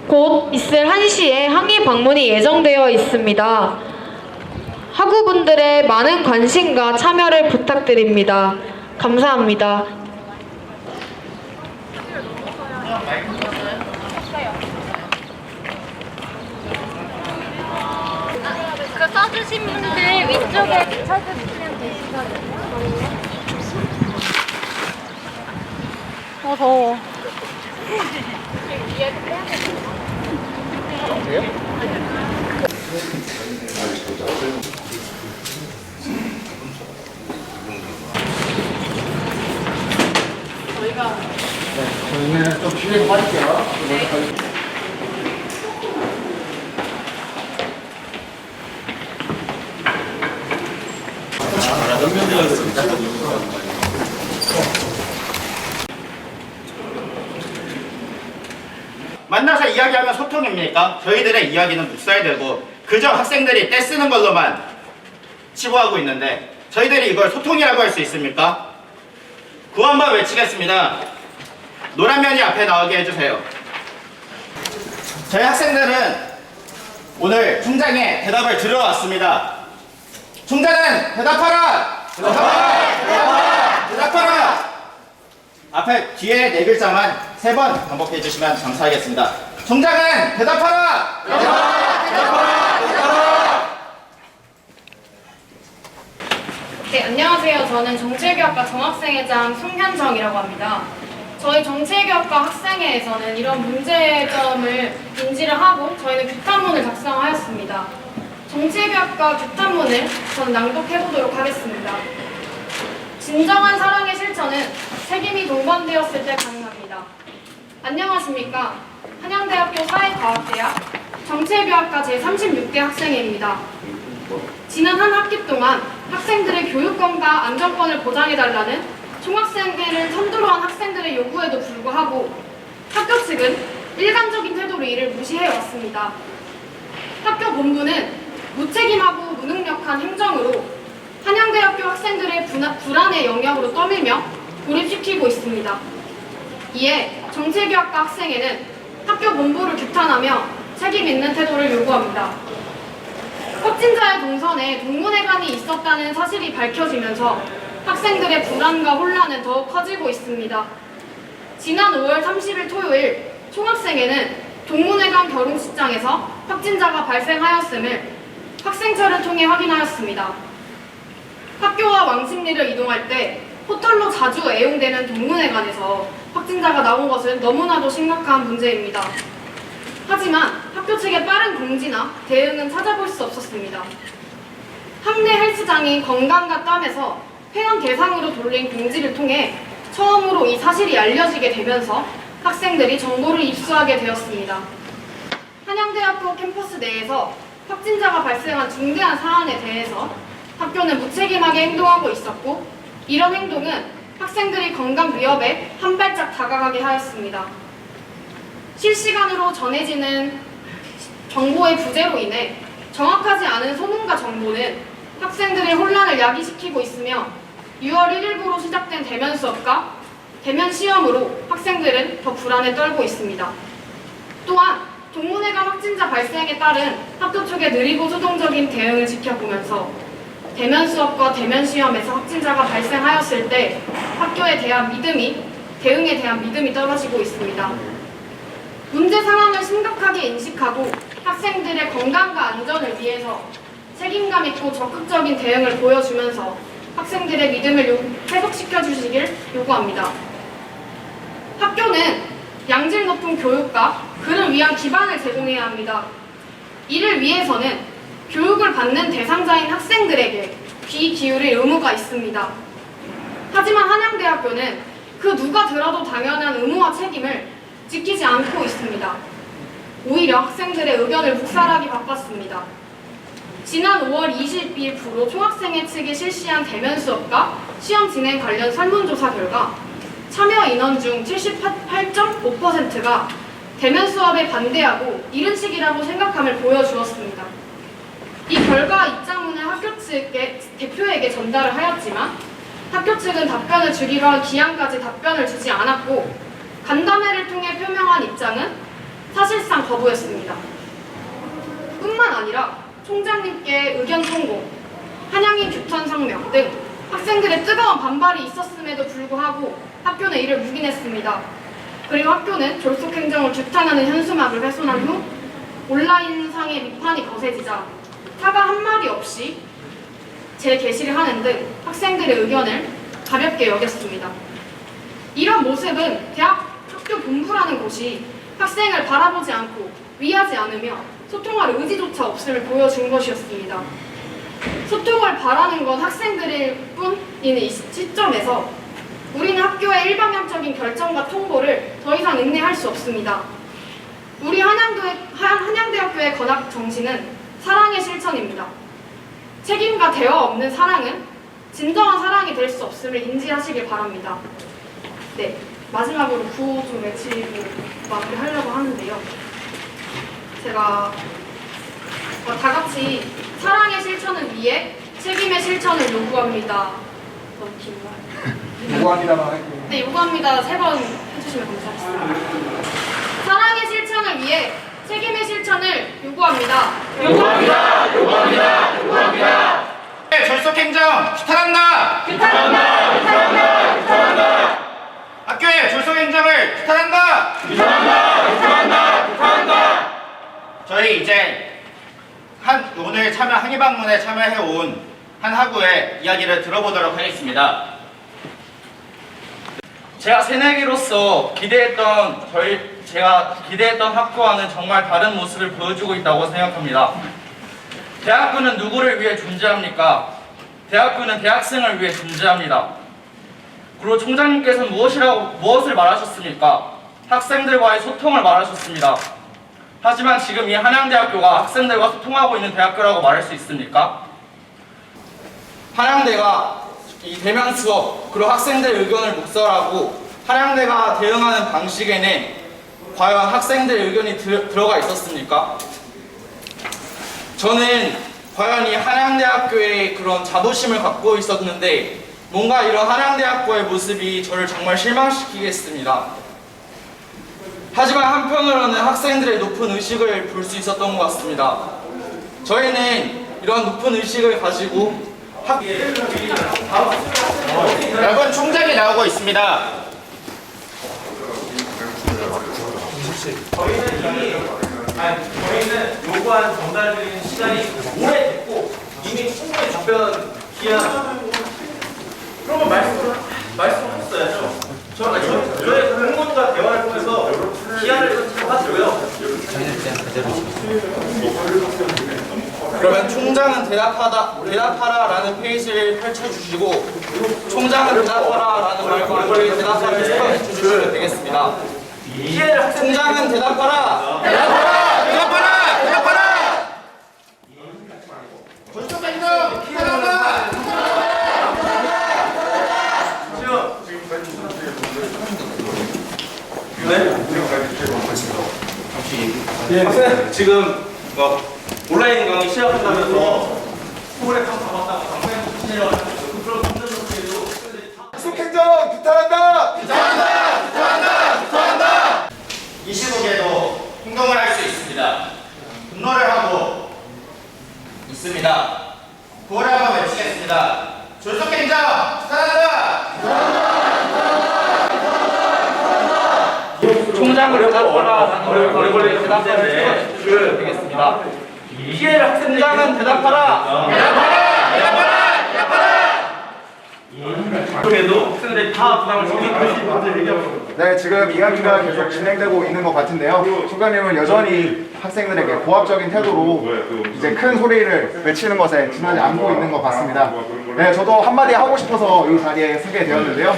곧 있을 1시에 항의 방문이 예정되어 있습니다. 학우분들의 많은 관심과 참여를 부탁드립니다. 감사합니다. 그 써주신 분들 위쪽에 찾으시면 되시거든요. 더워. 저희는 좀 실내로 빠질게요. 만나서 이야기하면 소통입니까? 저희들의 이야기는 묵살되고 그저 학생들이 떼쓰는 걸로만 치부하고 있는데 저희들이 이걸 소통이라고 할 수 있습니까? 구호 한번 외치겠습니다. 노란 면이 앞에 나오게 해주세요. 저희 학생들은 오늘 총장의 대답을 들으러 왔습니다. 총장은 대답하라! 대답하라! 대답하라! 앞에 뒤에 네 글자만 3번 반복해 주시면 감사하겠습니다. 총장은 대답하라! 대답하라! 대답하라! 대답하라! 네, 안녕하세요. 저는 정치외교학과 정학생회장 송현정이라고 합니다. 저희 정치외교학과 학생회에서는 이런 문제점을 인지를 하고 저희는 규탄문을 작성하였습니다. 정치외교학과 규탄문을 저는 낭독해보도록 하겠습니다. 진정한 사랑의 실천은 책임이 동반되었을 때 가능합니다. 안녕하십니까. 한양대학교 사회과학대학 정치외교학과 제36대 학생회입니다. 지난 한 학기 동안 학생들의 교육권과 안전권을 보장해달라는 총학생회를 선두로 한 학생들의 요구에도 불구하고 학교 측은 일관적인 태도로 이를 무시해왔습니다. 학교 본부는 무책임하고 무능력한 행정으로 한양대학교 학생들의 불안의 영역으로 떠밀며 고립시키고 있습니다. 이에 정치외교학과 학생회는 학교 본부를 규탄하며 책임 있는 태도를 요구합니다. 확진자의 동선에 동문회관이 있었다는 사실이 밝혀지면서 학생들의 불안과 혼란은 더욱 커지고 있습니다. 지난 5월 30일 토요일 총학생회는 동문회관 결혼식장에서 확진자가 발생하였음을 학생처를 통해 확인하였습니다. 학교와 왕십리를 이동할 때 호텔로 자주 애용되는 동문회관에서 확진자가 나온 것은 너무나도 심각한 문제입니다. 하지만 학교 측의 빠른 공지나 대응은 찾아볼 수 없었습니다. 학내 헬스장인 건강과 땀에서 회원 대상으로 돌린 공지를 통해 처음으로 이 사실이 알려지게 되면서 학생들이 정보를 입수하게 되었습니다. 한양대학교 캠퍼스 내에서 확진자가 발생한 중대한 사안에 대해서 학교는 무책임하게 행동하고 있었고 이런 행동은 학생들의 건강 위협에 한 발짝 다가가게 하였습니다. 실시간으로 전해지는 정보의 부재로 인해 정확하지 않은 소문과 정보는 학생들의 혼란을 야기시키고 있으며 6월 1일부로 시작된 대면 수업과 대면 시험으로 학생들은 더 불안에 떨고 있습니다. 또한 동문회관 확진자 발생에 따른 학교 측의 느리고 수동적인 대응을 지켜보면서 대면 수업과 대면 시험에서 확진자가 발생하였을 때 학교에 대한 대응에 대한 믿음이 떨어지고 있습니다. 문제 상황을 심각하게 인식하고 학생들의 건강과 안전을 위해서 책임감 있고 적극적인 대응을 보여주면서 학생들의 믿음을 회복시켜 주시길 요구합니다. 학교는 양질 높은 교육과 그를 위한 기반을 제공해야 합니다. 이를 위해서는 교육을 받는 대상자인 학생들에게 귀 기울일 의무가 있습니다. 하지만 한양대학교는 그 누가 들어도 당연한 의무와 책임을 지키지 않고 있습니다. 오히려 학생들의 의견을 묵살하기 바빴습니다. 지난 5월 22일부로 총학생회 측이 실시한 대면 수업과 시험 진행 관련 설문조사 결과 참여 인원 중 78.5%가 대면 수업에 반대하고 이른 시기라고 생각함을 보여주었습니다. 이 결과 입장문을 학교 측의 대표에게 전달을 하였지만 학교 측은 답변을 주기로 한 기한까지 답변을 주지 않았고 간담회를 통해 표명한 입장은 사실상 출석을 거부했습니다. 뿐만 아니라 총장님께 의견 통보, 한양인 규탄 성명 등 학생들의 뜨거운 반발이 있었음에도 불구하고 학교는 이를 묵인했습니다. 그리고 학교는 졸속행정을 규탄하는 현수막을 훼손한 후 온라인상의 비판이 거세지자 사과 한마디 없이 재게시를 하는 등 학생들의 의견을 가볍게 여겼습니다. 이런 모습은 학교 본부라는 곳이 학생을 바라보지 않고 위하지 않으며 소통할 의지조차 없음을 보여준 것이었습니다. 소통을 바라는 건 학생들일 뿐인 이 시점에서 우리는 학교의 일방향적인 결정과 통보를 더 이상 인내할 수 없습니다. 우리 한양대학교의 건학 정신은 사랑의 실천입니다. 책임과 대화 없는 사랑은 진정한 사랑이 될 수 없음을 인지하시길 바랍니다. 네, 마지막으로 구호 좀 외치고 마무리하려고 하는데요. 제가 다 같이 사랑의 실천을 위해 책임의 실천을 요구합니다. 너무 긴 말. 요구합니다만 할게요. 네, 요구합니다. 3번 해주시면 감사하겠습니다. 사랑의 실천을 위해 책임의 실천을 요구합니다. 요구합니다. 요구합니다. 요구합니다. 네, 졸속행정 규탄한다. 규탄한다. 규탄한다. 규탄한다. 학교의 졸속행정을 규탄한다. 규탄한다. 규탄한다. 규탄한다. 저희 이제 오늘 항의방문에 참여해온 한 학우의 이야기를 들어보도록 하겠습니다. 제가 새내기로서 제가 기대했던 학교와는 정말 다른 모습을 보여주고 있다고 생각합니다. 대학교는 누구를 위해 존재합니까? 대학교는 대학생을 위해 존재합니다. 그리고 총장님께서는 무엇을 말하셨습니까? 학생들과의 소통을 말하셨습니다. 하지만 지금 이 한양대학교가 학생들과 소통하고 있는 대학교라고 말할 수 있습니까? 한양대가 이 대면 수업, 그리고 학생들 의견을 묵살하고 한양대가 대응하는 방식에는 과연 학생들 의견이 들어가 있었습니까? 저는 과연 이 한양대학교의 그런 자부심을 갖고 있었는데 뭔가 이런 한양대학교의 모습이 저를 정말 실망시키게 했습니다. 하지만 한편으로는 학생들의 높은 의식을 볼 수 있었던 것 같습니다. 저희는 이런 높은 의식을 가지고 여러분, 총장이 나오고 있습니다. 저희는 요구한 전달드리는 시간이 오래됐고 이미 충분히 답변 기한 그러면 말씀하셨어야죠. 저희 공무원과 대화를 통해서 기한을 잡아줘요. 그러면 총장은 대답하라라는 페이지를 펼쳐주시고 총장은 대답하라라는 말과 저희 대답하를 생각해 주시면 되겠습니다. 총장은 대답하라! 대답하라! 대답하라! 대답하라! 졸속행정 규탄한다! 지금 온라인 강의 시작한다면서 서울에 강 잡았다고 강사에 붙이려고 그런 분들도 졸속행정 규탄한다. 규탄한다! 규탄한다! 규탄한다! 이 시국에도 행동을 할 수 있습니다. 분노를 하고 있습니다. 구호를 한번 외치겠습니다. 졸속행정 규탄한다! 총장을 대답하라라는 말과 대답하를 해주시면 되겠습니다. 총장은 대답하라! 대답하라! 대답하라! 대답하라! 그래도 학생들이 다 부담을 지키고 네, 지금 이야기가 계속 진행되고 있는 것 같은데요. 총장님은 여전히 학생들에게 고압적인 태도로 이제 큰 소리를 외치는 것에 지나지 않고 있는 것 같습니다. 네, 저도 한마디 하고 싶어서 이 자리에 서게 되었는데요.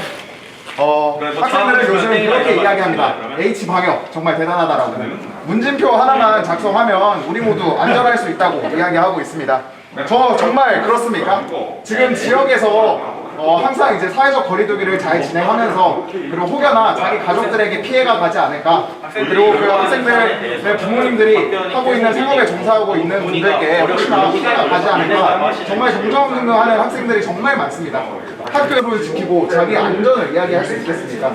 학생들은 요즘 이렇게 이야기합니다. H방역 정말 대단하다라고. 문진표 하나만 작성하면 우리 모두 안전할 수 있다고 이야기하고 있습니다. 저 정말 그렇습니까? 지금 지역에서 항상 이제 사회적 거리두기를 잘 진행하면서 그리고 혹여나 자기 가족들에게 피해가 가지 않을까, 그리고 그 학생들의 부모님들이 하고 있는 생업에 종사하고 있는 분들께 혹시나 피해가 가지 않을까 정말 정정하는 학생들이 정말 많습니다. 학교를 지키고 자기 안전을 이야기할 수 있겠습니까?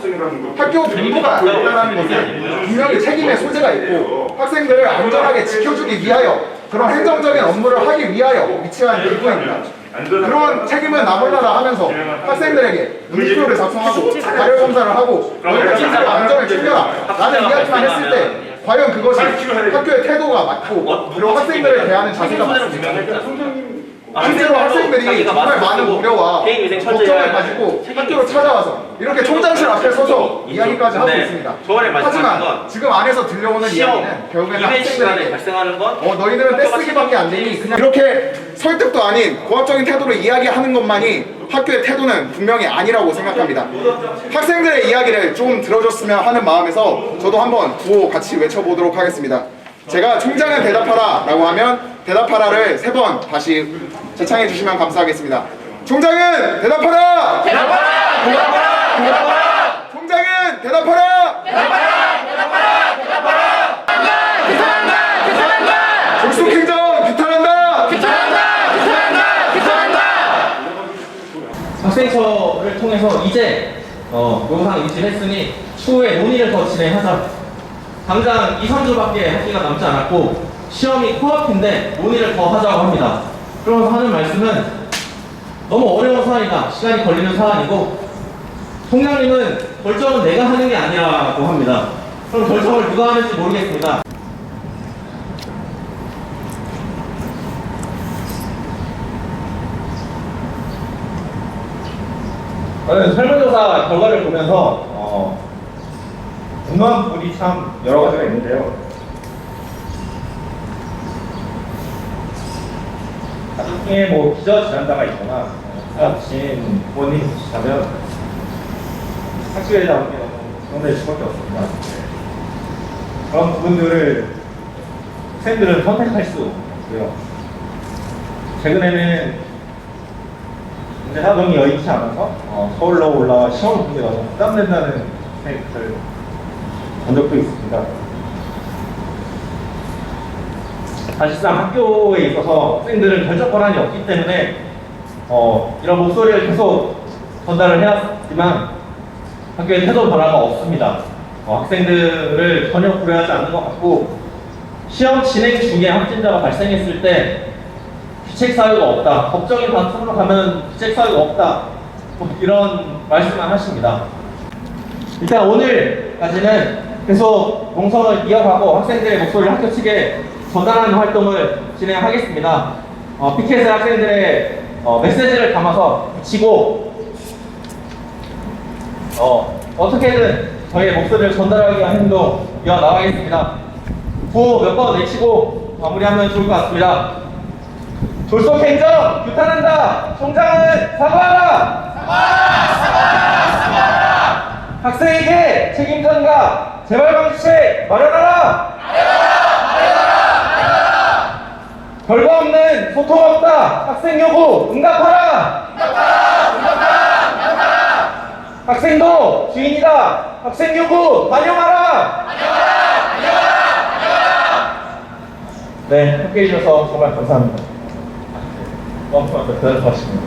학교 본부가 있다는 것은 분명히 책임의 소재가 있고 학생들을 안전하게 지켜주기 위하여 그런 행정적인 업무를 하기 위하여 위치한 기구입니다. 그런 책임은 나몰라라 하면서 학생들에게 눈표를 작성하고 발열 검사를 하고 너희들 스스로 안전을 챙겨라 라는 이야기만 했을 때 과연 그것이 학교의 태도가 맞고 그리고 학생들을 대하는 자세가 맞습니까? 실제로 학생들이 정말 많은 우려와 걱정을 가지고 학교로 찾아와서 이렇게 총장실 앞에 서서 이야기까지 하고 있습니다. 하지만 지금 안에서 들려오는 이야기는 결국에는 학생들에게 발생하는 건 너희들은 떼쓰기밖에 안 되니 그냥 이렇게 설득도 아닌 고압적인 태도로 이야기하는 것만이 학교의 태도는 분명히 아니라고 생각합니다. 학생들의 이야기를 좀 들어줬으면 하는 마음에서 저도 한번 구호 같이 외쳐보도록 하겠습니다. 제가 총장은 대답하라 라고 하면 대답하라를 3번 다시 재창해 주시면 감사하겠습니다. 총장은 대답하라! 대답하라! 대답하라! 대답하라! 총장은 대답하라! 대답하라! 대답하라! 대답하라! 규탄한다! 규탄한다! 졸속행정 규탄한다! 규탄한다! 규탄한다! 규탄한다! 학생처를 통해서 이제 영상 인지했으니 추후에 논의를 더 진행하자. 당장 2~3주밖에 할 기가 남지 않았고 시험이 코앞인데 논의를 더 하자고 합니다. 그러면서 하는 말씀은 너무 어려운 사안이다. 시간이 걸리는 사안이고 총장님은 결정은 내가 하는 게 아니라고 합니다. 그럼 결정을 누가 하는지 모르겠습니다. 저는 설문조사 결과를 보면서 궁금한 부분이 참 여러 가지가 있는데요. 가족중에 뭐 기저질환자가 있거나 사업신 부모님이시다면 학교에 나오는 게 너무 걱정될 수밖에 없습니다. 그런 부분들을 학생들은 선택할 수 없고요. 최근에는 문제 사정이 여의치 않아서 서울로 올라와 시험을 보는 게 너무 부담된다는 생각을 본 적도 있습니다. 사실상 학교에 있어서 학생들은 결정 권한이 없기 때문에 이런 목소리를 계속 전달을 해왔지만 학교에 태도 변화가 없습니다. 학생들을 전혀 고려하지 않는 것 같고 시험 진행 중에 확진자가 발생했을 때 규칙 사유가 없다. 법적인 다툼으로 가면 규칙 사유가 없다. 이런 말씀만 하십니다. 일단 오늘까지는 계속 농성을 이어가고 학생들의 목소리를 학교 측에 전달하는 활동을 진행하겠습니다. 피켓에 학생들의 메시지를 담아서 붙이고 어떻게든 저희의 목소리를 전달하기 위한 행동 이어나가겠습니다. 구호 몇 번 외치고 마무리하면 좋을 것 같습니다. 졸속행정 규탄한다. 총장은 사과하라. 사과하라. 사과하라. 사과하라. 학생에게 책임전가 재발 방지책 마련하라. 마련하라. 마련하라. 마련하라. 결과 없는 소통 없다. 학생 요구 응답하라. 응답하라. 응답하라. 응답하라. 학생도 주인이다. 학생 요구 반영하라. 반영하라. 반영하라. 반영하라. 네, 함께해 주셔서 정말 감사합니다. 대단히 고맙습니다.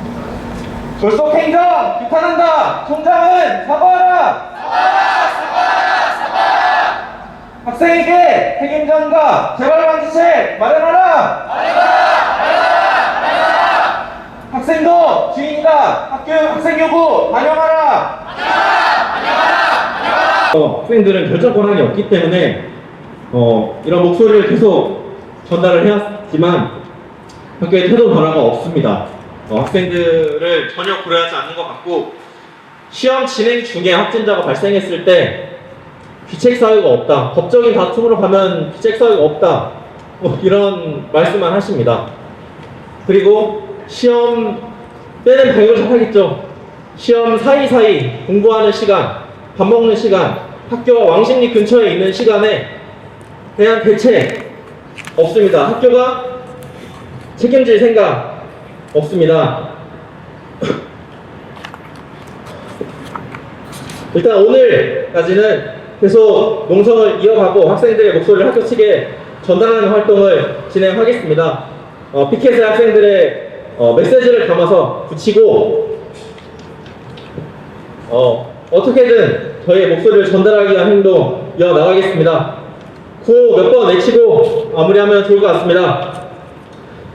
졸속행정 규탄한다. 총장은 사과하라. 사과하라. 사과하라. 사과하라. 학생에게 책임전가 재발방지책 마련하라. 마련하라. 마련하라. 마련하라. 학생도 주인이다. 학생 요구 반영하라. 반영하라. 반영하라. 반영하라. 학생들은 결정 권한이 없기 때문에 이런 목소리를 계속 전달을 해왔지만 학교의 태도 변화가 없습니다. 학생들을 전혀 고려하지 않는 것 같고 시험 진행 중에 확진자가 발생했을 때 귀책 사유가 없다. 법적인 다툼으로 가면 귀책 사유가 없다. 이런 말씀만 하십니다. 그리고 시험 때는 배우를 잘 하겠죠. 시험 사이사이 공부하는 시간, 밥 먹는 시간, 학교와 왕십리 근처에 있는 시간에 대한 대책 없습니다. 학교가 책임질 생각 없습니다. 일단 오늘까지는 계속 농성을 이어가고 학생들의 목소리를 학교 측에 전달하는 활동을 진행하겠습니다. 피켓에 학생들의 메시지를 담아서 붙이고 어떻게든 저희의 목소리를 전달하기 위한 행동 이어나가겠습니다. 구호 몇 번 외치고 마무리하면 좋을 것 같습니다.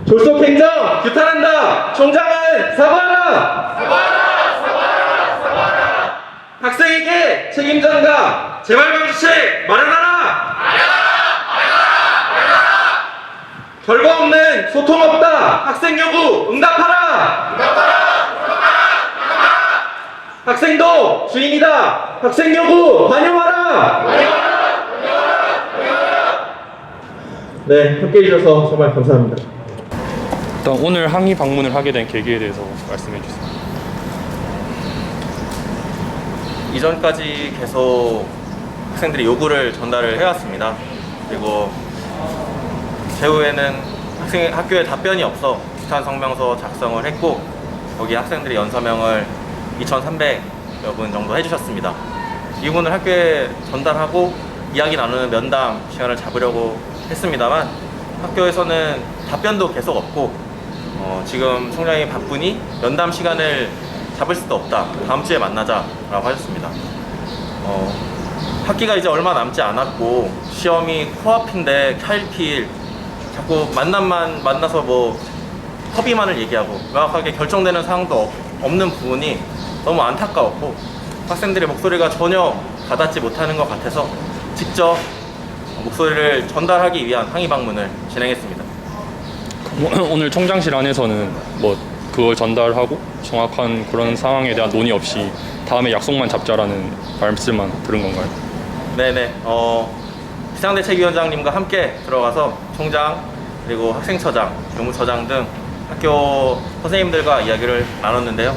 졸속행정 규탄한다. 총장은 사과하라. 학생에게 책임전가 재발방지책 마련하라. 결과 없는 소통 없다. 학생 요구 응답하라. 학생도 주인이다. 학생 요구 반영하라. 네, 함께해 주셔서 정말 감사합니다. 일단 오늘 항의 방문을 하게 된 계기에 대해서 말씀해 주세요. 이전까지 계속 학생들이 요구를 전달을 해왔습니다. 그리고 최후에는 학교에 답변이 없어 규탄 성명서 작성을 했고 거기 학생들이 연서명을 2,300여 분 정도 해주셨습니다. 이 부분을 학교에 전달하고 이야기 나누는 면담 시간을 잡으려고 했습니다만 학교에서는 답변도 계속 없고 지금 총장이 바쁘니 면담 시간을 잡을 수도 없다. 다음 주에 만나자라고 하셨습니다. 학기가 이제 얼마 남지 않았고 시험이 코앞인데 하일피일 자꾸 만나서 뭐 협의만을 얘기하고 명확하게 결정되는 사항도 없는 부분이 너무 안타까웠고 학생들의 목소리가 전혀 가닿지 못하는 것 같아서 직접 목소리를 전달하기 위한 항의 방문을 진행했습니다. 오늘 총장실 안에서는 뭐 그걸 전달하고 정확한 그런 상황에 대한 논의 없이 다음에 약속만 잡자라는 말씀만 들은 건가요? 네네. 비상대책위원장님과 함께 들어가서 총장 그리고 학생처장, 교무처장 등 학교 선생님들과 이야기를 나눴는데요.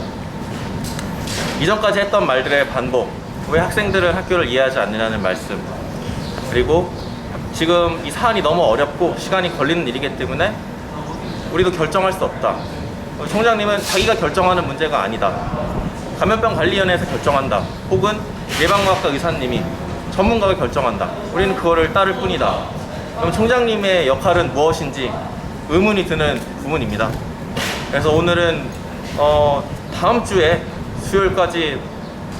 이전까지 했던 말들의 반복, 왜 학생들은 학교를 이해하지 않느냐는 말씀, 그리고 지금 이 사안이 너무 어렵고 시간이 걸리는 일이기 때문에 우리도 결정할 수 없다. 총장님은 자기가 결정하는 문제가 아니다. 감염병관리위원회에서 결정한다. 혹은 예방과학과 의사님이 전문가가 결정한다. 우리는 그거를 따를 뿐이다. 그럼 총장님의 역할은 무엇인지 의문이 드는 부분입니다. 그래서 오늘은 다음 주에 수요일까지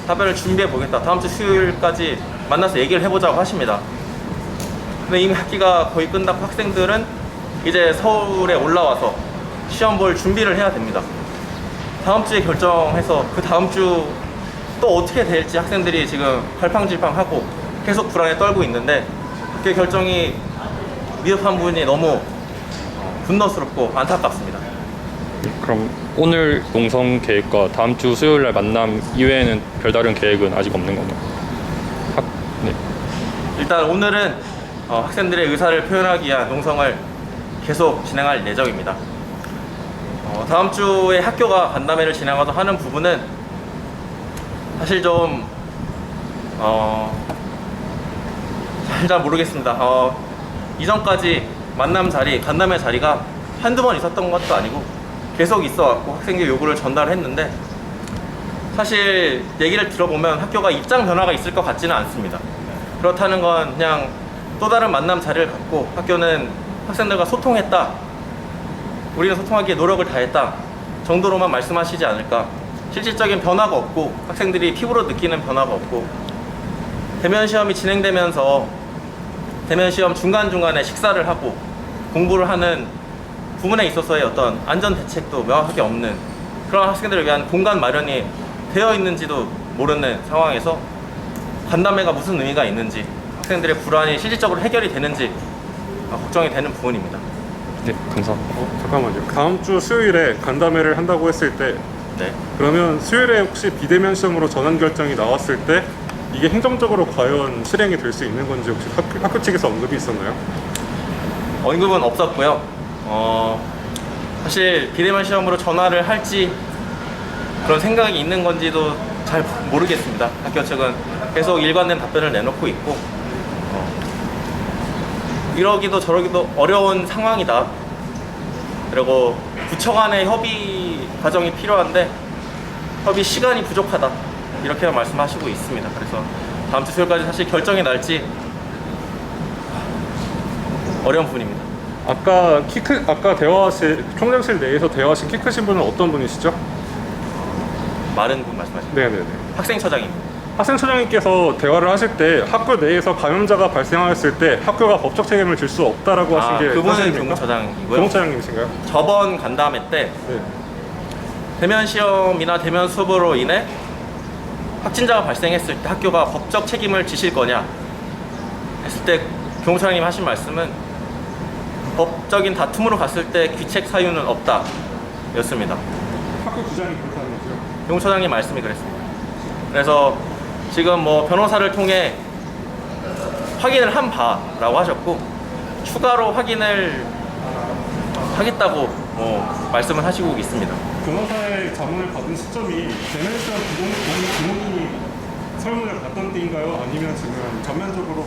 답변을 준비해 보겠다. 다음 주 수요일까지 만나서 얘기를 해보자고 하십니다. 근데 이미 학기가 거의 끝났고 학생들은 이제 서울에 올라와서 시험 볼 준비를 해야 됩니다. 다음 주에 결정해서 그 다음 주 또 어떻게 될지 학생들이 지금 갈팡질팡하고 계속 불안에 떨고 있는데 그 결정이 미흡한 부분이 너무 분노스럽고 안타깝습니다. 그럼 오늘 농성 계획과 다음 주 수요일 날 만남 이외에는 별다른 계획은 아직 없는 건가요? 네. 일단 오늘은 학생들의 의사를 표현하기 위한 농성을 계속 진행할 예정입니다. 다음 주에 학교가 간담회를 진행하서 하는 부분은 사실 좀 잘 모르겠습니다. 이전까지 만남 자리, 간담회 자리가 한두 번 있었던 것도 아니고 계속 있어왔고 학생들 요구를 전달했는데 사실 얘기를 들어보면 학교가 입장 변화가 있을 것 같지는 않습니다. 그렇다는 건 그냥 또 다른 만남 자리를 갖고 학교는 학생들과 소통했다, 우리는 소통하기에 노력을 다했다 정도로만 말씀하시지 않을까. 실질적인 변화가 없고 학생들이 피부로 느끼는 변화가 없고 대면 시험이 진행되면서 대면 시험 중간중간에 식사를 하고 공부를 하는 부분에 있어서의 어떤 안전 대책도 명확하게 없는 그런 학생들을 위한 공간 마련이 되어 있는지도 모르는 상황에서 간담회가 무슨 의미가 있는지, 학생들의 불안이 실질적으로 해결이 되는지 걱정이 되는 부분입니다. 네, 감사합니다. 잠깐만요. 다음 주 수요일에 간담회를 한다고 했을 때 네. 그러면 수요일에 혹시 비대면 시험으로 전환 결정이 나왔을 때 이게 행정적으로 과연 실행이 될 수 있는 건지 혹시 학교 측에서 언급이 있었나요? 언급은 없었고요. 사실 비대면 시험으로 전화를 할지 그런 생각이 있는 건지도 잘 모르겠습니다. 학교 측은 계속 일관된 답변을 내놓고 있고 이러기도 저러기도 어려운 상황이다. 그리고 부처 간의 협의 과정이 필요한데 협의 시간이 부족하다. 이렇게 말씀하시고 있습니다. 그래서 다음 주 수요일까지 사실 결정이 날지 어려운 부분입니다. 아까 총장실 내에서 대화하신 키 크신 분은 어떤 분이시죠? 마른 분 말씀하시죠? 네네네. 학생처장입니다. 학생처장님께서 대화를 하실 때 학교 내에서 감염자가 발생하였을 때 학교가 법적 책임을 질 수 없다라고 하신 게 그분은 사실입니까? 교무처장이고요. 교무처장님이신가요? 저번 간담회 때 네. 대면 시험이나 대면 수업으로 인해 확진자가 발생했을 때 학교가 법적 책임을 지실 거냐 했을 때 교무처장님 하신 말씀은 법적인 다툼으로 갔을 때 귀책 사유는 없다 였습니다. 학교 부장이 그렇다는 거죠? 교무처장님 말씀이 그랬습니다. 그래서 지금 뭐 변호사를 통해 확인을 한 바라고 하셨고 추가로 확인을 하겠다고 말씀을 하시고 있습니다. 변호사의 자문을 받은 시점이 대면 시험 부모님이 설문을 받던 때인가요? 아니면 지금 전면적으로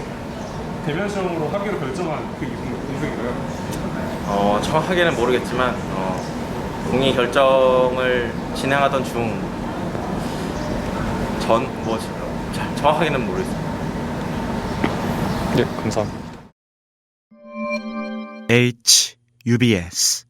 대면 시험으로 하기로 결정한 그 이후인가요? 정확하게는 모르겠지만 동의 결정을 진행하던 정확하게는 모르겠습니다. 네, 감사합니다. HUBS